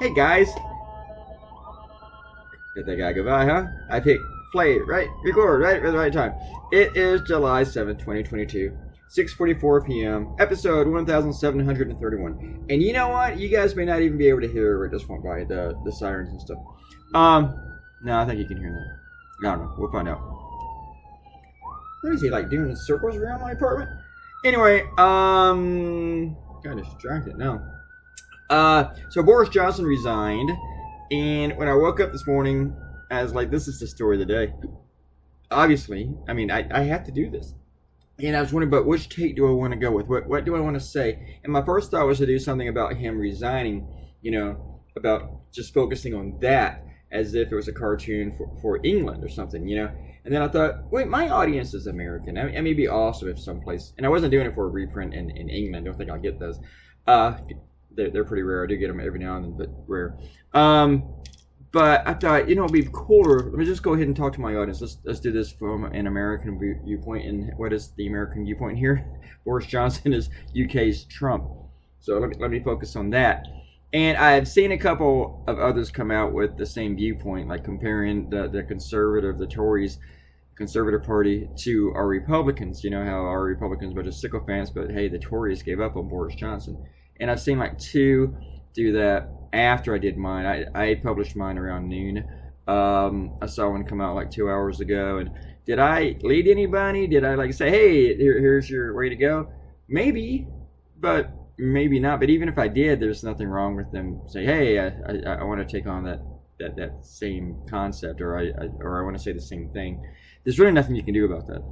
Hey guys. Let that guy go by, huh? I picked play, right? Record, right? At the right time. It is July 7th, 2022. 6:44 p.m. Episode 1731. And you know what? You guys may not even be able to hear it just went by the sirens and stuff. No, I think you can hear that. I don't know. We'll find out. What is he, like, doing circles around my apartment? Anyway, got distracted now. So Boris Johnson resigned, and when I woke up this morning, I was like, this is the story of the day. Obviously, I mean, I have to do this. And I was wondering, but which take do I want to go with? What do I want to say? And my first thought was to do something about him resigning, you know, about just focusing on that as if it was a cartoon for England or something, you know. And then I thought, wait, my audience is American. I mean, it may be awesome if someplace, and I wasn't doing it for a reprint in England. I don't think I'll get those. They're pretty rare. I do get them every now and then, but rare. But I thought, you know, it'd be cooler. Let me just go ahead and talk to my audience. Let's do this from an American viewpoint. And what is the American viewpoint here? Boris Johnson is UK's Trump. So let me focus on that. And I've seen a couple of others come out with the same viewpoint, like comparing the conservative, the Tories, Conservative Party to our Republicans. You know how our Republicans were just sycophants, but hey, the Tories gave up on Boris Johnson. And I've seen like two do that after I did mine. I published mine around noon. I saw one come out like 2 hours ago. And did I lead anybody? Did I like say, hey, here's your way to go? Maybe, but maybe not. But even if I did, there's nothing wrong with them say, hey, I want to take on that same concept, or I want to say the same thing. There's really nothing you can do about that.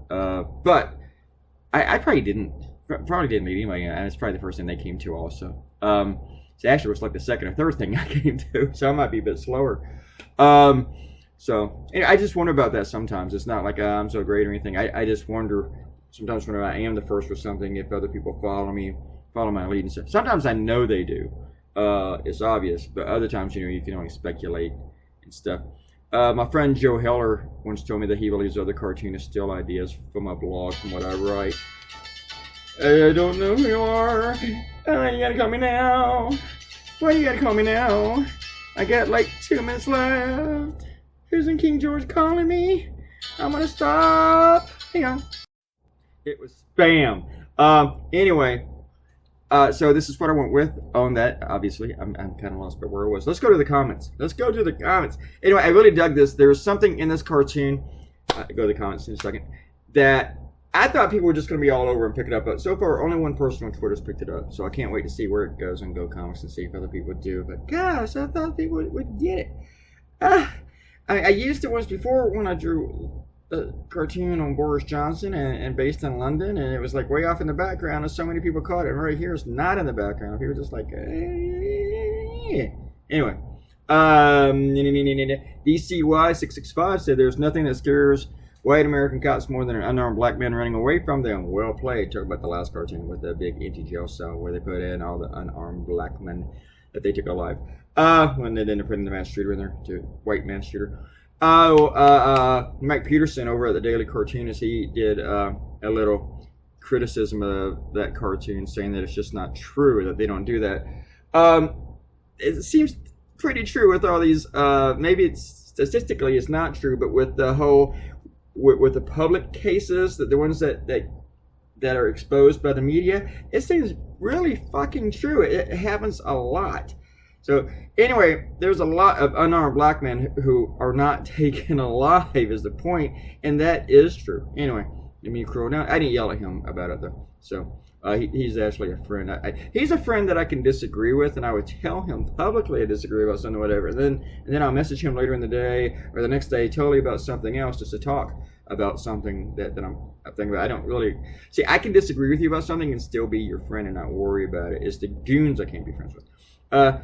But I probably didn't lead anybody, and it's probably the first thing they came to also. So actually, it was like the second or third thing I came to, so I might be a bit slower. So anyway, I just wonder about that sometimes. It's not like I'm so great or anything. I just wonder sometimes when I am the first for something, if other people follow my lead and stuff. Sometimes I know they do. It's obvious, but other times, you know, you can only speculate and stuff. My friend Joe Heller once told me that he believes other cartoonists steal ideas from my blog, from what I write. I don't know who you are. You gotta call me now. Why you gotta call me now? I got like 2 minutes left. Isn't King George calling me? I'm gonna stop. Hang on. It was spam. Anyway, so this is what I went with on that. Obviously, I'm kind of lost by where I was. Let's go to the comments. Anyway, I really dug this. There was something in this cartoon. Go to the comments in a second. That I thought people were just going to be all over and pick it up, but so far only one person on Twitter's picked it up. So I can't wait to see where it goes on Go Comics and see if other people do. But gosh, I thought people would get it. I used it once before when I drew a cartoon on Boris Johnson and based in London, and it was like way off in the background, and so many people caught it. And right here, it's not in the background. People were just like, Anyway, DCY665 said there's nothing that scares white American cops more than an unarmed black man running away from them. Well played. Talk about the last cartoon with the big empty jail cell where they put in all the unarmed black men that they took alive. When they didn't put in the mass shooter in there, to white mass shooter. Mike Peterson over at the Daily Cartoonist, he did a little criticism of that cartoon, saying that it's just not true, that they don't do that. It seems pretty true with all these. Maybe it's statistically it's not true, but with the whole with the public cases, that the ones that are exposed by the media, it seems really fucking true. It happens a lot. So anyway, there's a lot of unarmed black men who are not taken alive is the point, and that is true. Anyway, let me crow down. I didn't yell at him about it though. So he's actually a friend. He's a friend that I can disagree with, and I would tell him publicly I disagree about something or whatever. And then I'll message him later in the day or the next day totally about something else, just to talk about something that I'm thinking about. I don't really see. I can disagree with you about something and still be your friend and not worry about it. It's the goons I can't be friends with.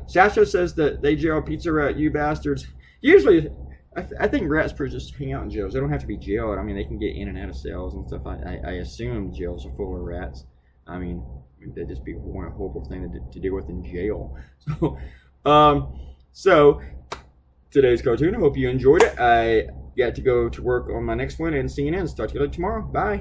Sasha says that they jail pizza rat, you bastards. Usually, I think rats just hang out in jails. They don't have to be jailed. I mean, they can get in and out of cells and stuff. I assume jails are full of rats. I mean, that'd just be one horrible thing to deal with in jail. So today's cartoon. I hope you enjoyed it. I got to go to work on my next one and CNN. Start to you later tomorrow. Bye.